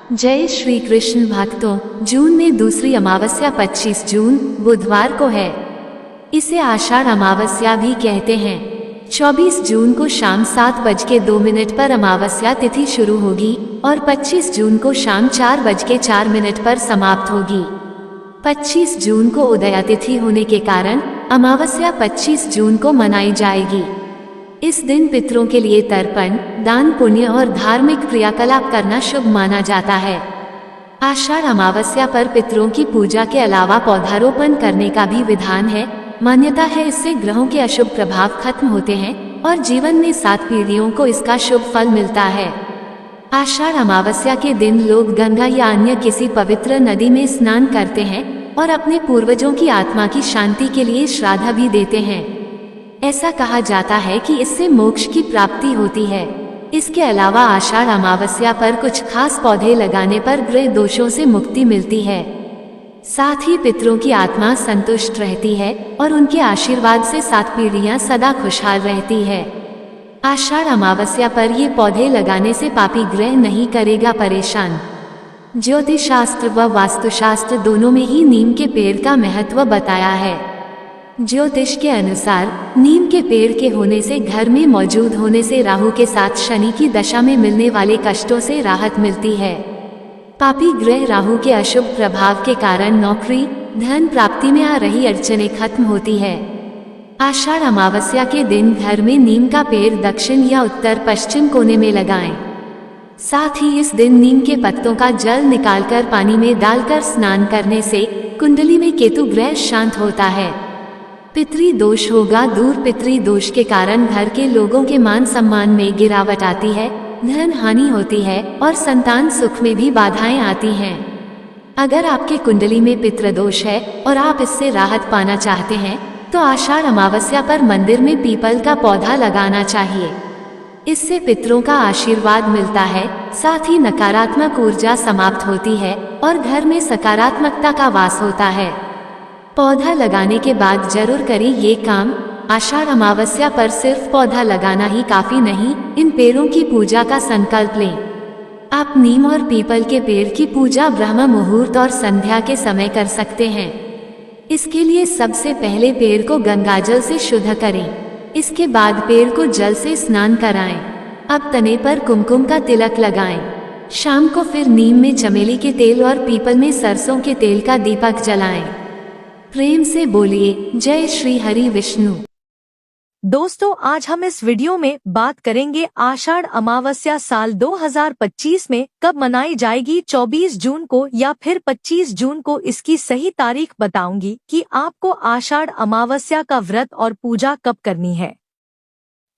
जय श्री कृष्ण भक्तों, जून में दूसरी अमावस्या 25 जून बुधवार को है। इसे आषाढ़ अमावस्या भी कहते हैं। 24 जून को शाम 7:02 पर अमावस्या तिथि शुरू होगी और 25 जून को शाम 4:04 पर समाप्त होगी। 25 जून को उदया तिथि होने के कारण अमावस्या 25 जून को मनाई जाएगी। इस दिन पितरों के लिए तर्पण, दान पुण्य और धार्मिक क्रियाकलाप करना शुभ माना जाता है। आषाढ़ अमावस्या पर पितरों की पूजा के अलावा पौधारोपण करने का भी विधान है। मान्यता है इससे ग्रहों के अशुभ प्रभाव खत्म होते हैं और जीवन में 7 पीढ़ियों को इसका शुभ फल मिलता है। आषाढ़ अमावस्या के दिन लोग गंगा या अन्य किसी पवित्र नदी में स्नान करते हैं और अपने पूर्वजों की आत्मा की शांति के लिए श्राद्ध भी देते हैं। ऐसा कहा जाता है कि इससे मोक्ष की प्राप्ति होती है। इसके अलावा आषाढ़ अमावस्या पर कुछ खास पौधे लगाने पर ग्रह दोषों से मुक्ति मिलती है। साथ ही पितरों की आत्मा संतुष्ट रहती है और उनके आशीर्वाद से 7 पीढ़ियां सदा खुशहाल रहती है। आषाढ़ अमावस्या पर ये पौधे लगाने से पापी ग्रह नहीं करेगा परेशान। ज्योतिष शास्त्र व वास्तुशास्त्र दोनों में ही नीम के पेड़ का महत्व बताया है। ज्योतिष के अनुसार नीम के पेड़ के होने से घर में मौजूद होने से राहु के साथ शनि की दशा में मिलने वाले कष्टों से राहत मिलती है। पापी ग्रह राहु के अशुभ प्रभाव के कारण नौकरी, धन प्राप्ति में आ रही अड़चनें खत्म होती है। आषाढ़ अमावस्या के दिन घर में नीम का पेड़ दक्षिण या उत्तर पश्चिम कोने में लगाएं। साथ ही इस दिन नीम के पत्तों का जल निकालकर पानी में डालकर स्नान करने से कुंडली में केतु ग्रह शांत होता है। पितृ दोष होगा दूर। पितृ दोष के कारण घर के लोगों के मान सम्मान में गिरावट आती है, धन हानि होती है और संतान सुख में भी बाधाएं आती हैं। अगर आपके कुंडली में पितृ दोष है और आप इससे राहत पाना चाहते हैं तो आषाढ़ अमावस्या पर मंदिर में पीपल का पौधा लगाना चाहिए। इससे पितरों का आशीर्वाद मिलता है, साथ ही नकारात्मक ऊर्जा समाप्त होती है और घर में सकारात्मकता का वास होता है। पौधा लगाने के बाद जरूर करें ये काम। आषाढ़ अमावस्या पर सिर्फ पौधा लगाना ही काफी नहीं, इन पेड़ों की पूजा का संकल्प लें। आप नीम और पीपल के पेड़ की पूजा ब्रह्म मुहूर्त और संध्या के समय कर सकते हैं। इसके लिए सबसे पहले पेड़ को गंगाजल से शुद्ध करें। इसके बाद पेड़ को जल से स्नान कराएं। अब तने पर कुमकुम का तिलक लगाएं। शाम को फिर नीम में चमेली के तेल और पीपल में सरसों के तेल का दीपक जलाएं। प्रेम से बोलिए जय श्री हरि विष्णु। दोस्तों, आज हम इस वीडियो में बात करेंगे आषाढ़ अमावस्या साल 2025 में कब मनाई जाएगी। 24 जून को या फिर 25 जून को इसकी सही तारीख बताऊंगी कि आपको आषाढ़ अमावस्या का व्रत और पूजा कब करनी है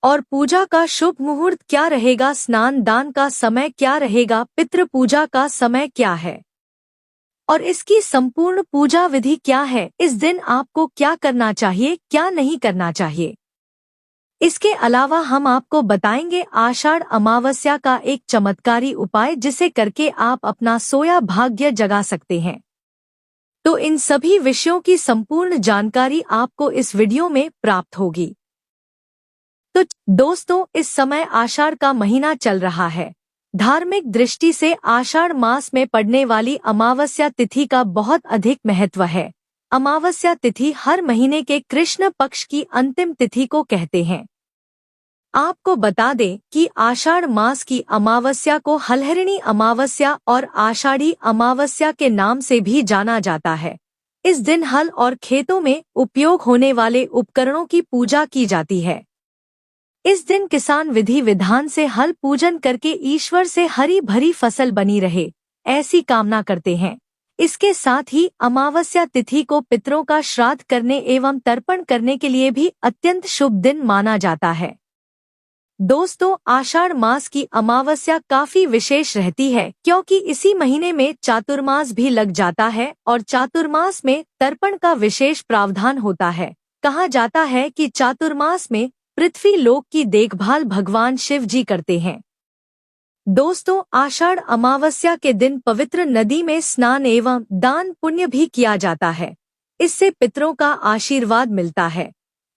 और पूजा का शुभ मुहूर्त क्या रहेगा, स्नान दान का समय क्या रहेगा, पितृ पूजा का समय क्या है और इसकी संपूर्ण पूजा विधि क्या है। इस दिन आपको क्या करना चाहिए, क्या नहीं करना चाहिए। इसके अलावा हम आपको बताएंगे आषाढ़ अमावस्या का एक चमत्कारी उपाय जिसे करके आप अपना सोया भाग्य जगा सकते हैं। तो इन सभी विषयों की संपूर्ण जानकारी आपको इस वीडियो में प्राप्त होगी। तो दोस्तों, इस समय आषाढ़ का महीना चल रहा है। धार्मिक दृष्टि से आषाढ़ मास में पड़ने वाली अमावस्या तिथि का बहुत अधिक महत्व है। अमावस्या तिथि हर महीने के कृष्ण पक्ष की अंतिम तिथि को कहते हैं। आपको बता दें कि आषाढ़ मास की अमावस्या को हलहरिणी अमावस्या और आषाढ़ी अमावस्या के नाम से भी जाना जाता है। इस दिन हल और खेतों में उपयोग होने वाले उपकरणों की पूजा की जाती है। इस दिन किसान विधि विधान से हल पूजन करके ईश्वर से हरी भरी फसल बनी रहे, ऐसी कामना करते हैं। इसके साथ ही अमावस्या तिथि को पितरों का श्राद्ध करने एवं तर्पण करने के लिए भी अत्यंत शुभ दिन माना जाता है। दोस्तों, आषाढ़ मास की अमावस्या काफी विशेष रहती है क्योंकि इसी महीने में चातुर्मास भी लग जाता है और चातुर्मास में तर्पण का विशेष प्रावधान होता है। कहा जाता है कि चातुर्मास में पृथ्वी लोक की देखभाल भगवान शिव जी करते हैं। दोस्तों, आषाढ़ अमावस्या के दिन पवित्र नदी में स्नान एवं दान पुण्य भी किया जाता है। इससे पितरों का आशीर्वाद मिलता है।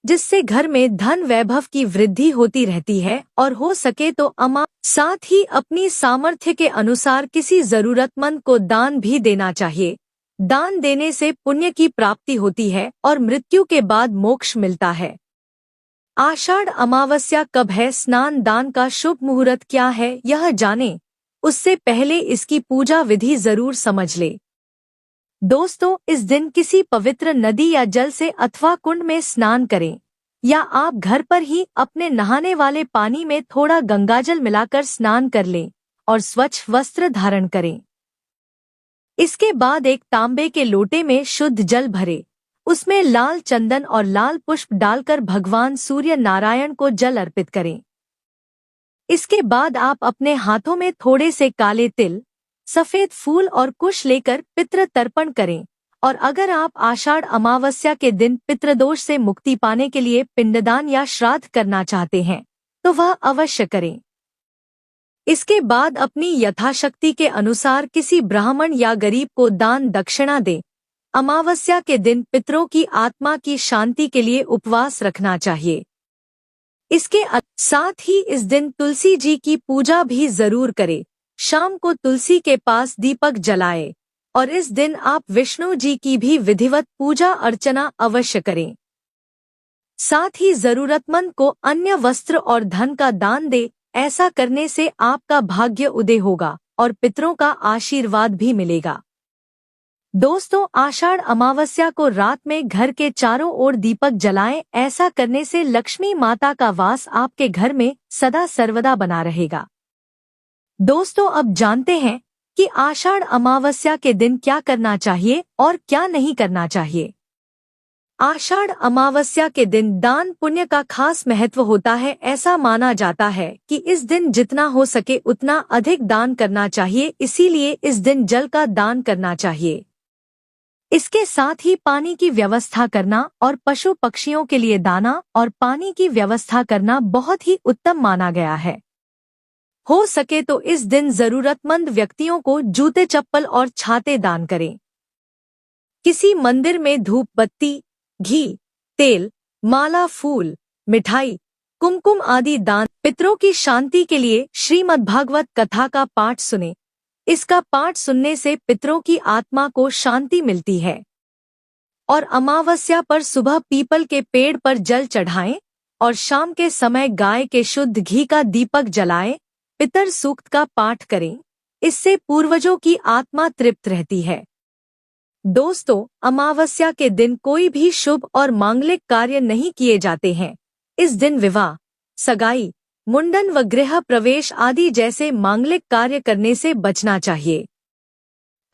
जिससे घर में धन वैभव की वृद्धि होती रहती है। और हो सके तो साथ ही अपनी सामर्थ्य के अनुसार किसी जरूरतमंद को दान भी देना चाहिए। दान देने से पुण्य की प्राप्ति होती है और मृत्यु के बाद मोक्ष मिलता है। आषाढ़ अमावस्या कब है? स्नान दान का शुभ मुहूर्त क्या है, यह जानें उससे पहले इसकी पूजा विधि जरूर समझ ले। दोस्तों, इस दिन किसी पवित्र नदी या जल से अथवा कुंड में स्नान करें, या आप घर पर ही अपने नहाने वाले पानी में थोड़ा गंगाजल मिलाकर स्नान कर लें और स्वच्छ वस्त्र धारण करें। इसके बाद एक तांबे के लोटे में शुद्ध जल भरे, उसमें लाल चंदन और लाल पुष्प डालकर भगवान सूर्य नारायण को जल अर्पित करें। इसके बाद आप अपने हाथों में थोड़े से काले तिल, सफेद फूल और कुश लेकर पितृ तर्पण करें। और अगर आप आषाढ़ अमावस्या के दिन पितृदोष से मुक्ति पाने के लिए पिंडदान या श्राद्ध करना चाहते हैं तो वह अवश्य करें। इसके बाद अपनी यथाशक्ति के अनुसार किसी ब्राह्मण या गरीब को दान दक्षिणा दें। अमावस्या के दिन पितरों की आत्मा की शांति के लिए उपवास रखना चाहिए। इसके साथ ही इस दिन तुलसी जी की पूजा भी जरूर करें। शाम को तुलसी के पास दीपक जलाएं और इस दिन आप विष्णु जी की भी विधिवत पूजा अर्चना अवश्य करें। साथ ही जरूरतमंद को अन्य वस्त्र और धन का दान दे। ऐसा करने से आपका भाग्य उदय होगा और पितरों का आशीर्वाद भी मिलेगा। दोस्तों, आषाढ़ अमावस्या को रात में घर के चारों ओर दीपक जलाएं। ऐसा करने से लक्ष्मी माता का वास आपके घर में सदा सर्वदा बना रहेगा। दोस्तों, अब जानते हैं कि आषाढ़ अमावस्या के दिन क्या करना चाहिए और क्या नहीं करना चाहिए। आषाढ़ अमावस्या के दिन दान पुण्य का खास महत्व होता है। ऐसा माना जाता है कि इस दिन जितना हो सके उतना अधिक दान करना चाहिए, इसीलिए इस दिन जल का दान करना चाहिए। इसके साथ ही पानी की व्यवस्था करना और पशु पक्षियों के लिए दाना और पानी की व्यवस्था करना बहुत ही उत्तम माना गया है। हो सके तो इस दिन जरूरतमंद व्यक्तियों को जूते चप्पल और छाते दान करें। किसी मंदिर में धूप बत्ती, घी, तेल, माला, फूल, मिठाई, कुमकुम आदि दान। पितरों की शांति के लिए श्रीमद्भागवत कथा का पाठ सुने। इसका पाठ सुनने से पितरों की आत्मा को शांति मिलती है। और अमावस्या पर सुबह पीपल के पेड़ पर जल चढ़ाएं और शाम के समय गाय के शुद्ध घी का दीपक जलाएं। पितर सूक्त का पाठ करें, इससे पूर्वजों की आत्मा तृप्त रहती है। दोस्तों, अमावस्या के दिन कोई भी शुभ और मांगलिक कार्य नहीं किए जाते हैं। इस दिन विवाह, सगाई, मुंडन व गृह प्रवेश आदि जैसे मांगलिक कार्य करने से बचना चाहिए।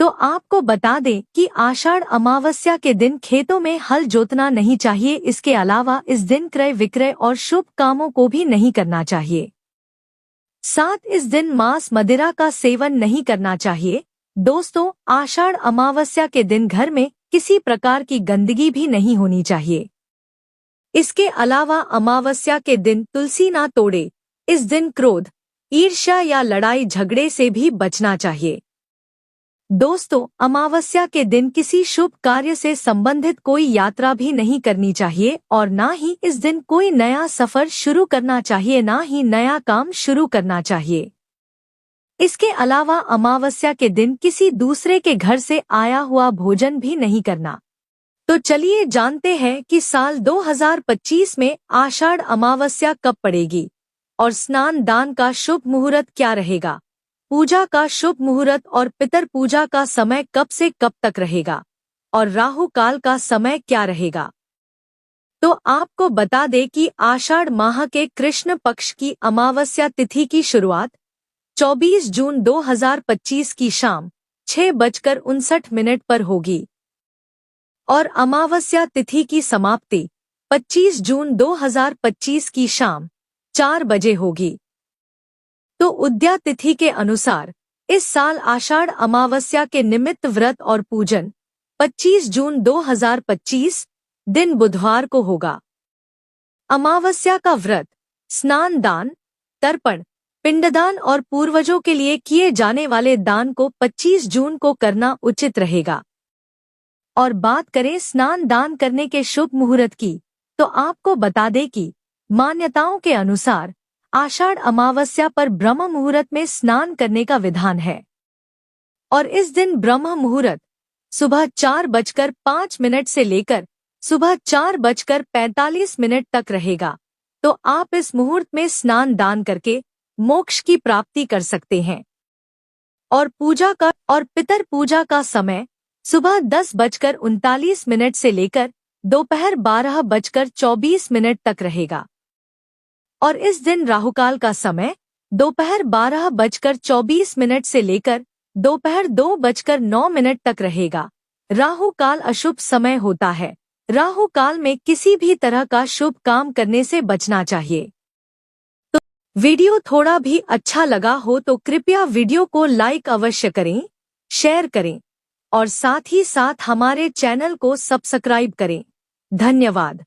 तो आपको बता दें कि आषाढ़ अमावस्या के दिन खेतों में हल जोतना नहीं चाहिए। इसके अलावा इस दिन क्रय विक्रय और शुभ कामों को भी नहीं करना चाहिए। साथ इस दिन मांस मदिरा का सेवन नहीं करना चाहिए। दोस्तों, आषाढ़ अमावस्या के दिन घर में किसी प्रकार की गंदगी भी नहीं होनी चाहिए। इसके अलावा अमावस्या के दिन तुलसी ना तोड़े। इस दिन क्रोध, ईर्ष्या या लड़ाई झगड़े से भी बचना चाहिए। दोस्तों, अमावस्या के दिन किसी शुभ कार्य से संबंधित कोई यात्रा भी नहीं करनी चाहिए और ना ही इस दिन कोई नया सफर शुरू करना चाहिए, ना ही नया काम शुरू करना चाहिए। इसके अलावा अमावस्या के दिन किसी दूसरे के घर से आया हुआ भोजन भी नहीं करना। तो चलिए जानते हैं कि साल 2025 में आषाढ़ अमावस्या कब पड़ेगी और स्नान दान का शुभ मुहूर्त क्या रहेगा, पूजा का शुभ मुहूर्त और पितर पूजा का समय कब से कब तक रहेगा और राहु काल का समय क्या रहेगा। तो आपको बता दें कि आषाढ़ माह के कृष्ण पक्ष की अमावस्या तिथि की शुरुआत 24 जून 2025 की शाम 6:59 पर होगी और अमावस्या तिथि की समाप्ति 25 जून 2025 की शाम 4 बजे होगी। तो उद्या तिथि के अनुसार इस साल आषाढ़ अमावस्या के निमित्त व्रत और पूजन 25 जून 2025 दिन बुधवार को होगा। अमावस्या का व्रत, स्नान दान, तर्पण, पिंडदान और पूर्वजों के लिए किए जाने वाले दान को 25 जून को करना उचित रहेगा। और बात करें स्नान दान करने के शुभ मुहूर्त की, तो आपको बता दें कि मान्यताओं के अनुसार आषाढ़ अमावस्या पर ब्रह्म मुहूर्त में स्नान करने का विधान है और इस दिन ब्रह्म मुहूर्त सुबह 4:05 से लेकर सुबह 4:45 तक रहेगा। तो आप इस मुहूर्त में स्नान दान करके मोक्ष की प्राप्ति कर सकते हैं। और पितर पूजा का समय सुबह 10:39 से लेकर दोपहर 12:24 तक रहेगा और इस दिन राहुकाल का समय दोपहर 12:24 से लेकर दोपहर 2:09 तक रहेगा। राहु काल अशुभ समय होता है। राहु काल में किसी भी तरह का शुभ काम करने से बचना चाहिए। तो वीडियो थोड़ा भी अच्छा लगा हो तो कृपया वीडियो को लाइक अवश्य करें, शेयर करें और साथ ही साथ हमारे चैनल को सब्सक्राइब करें। धन्यवाद।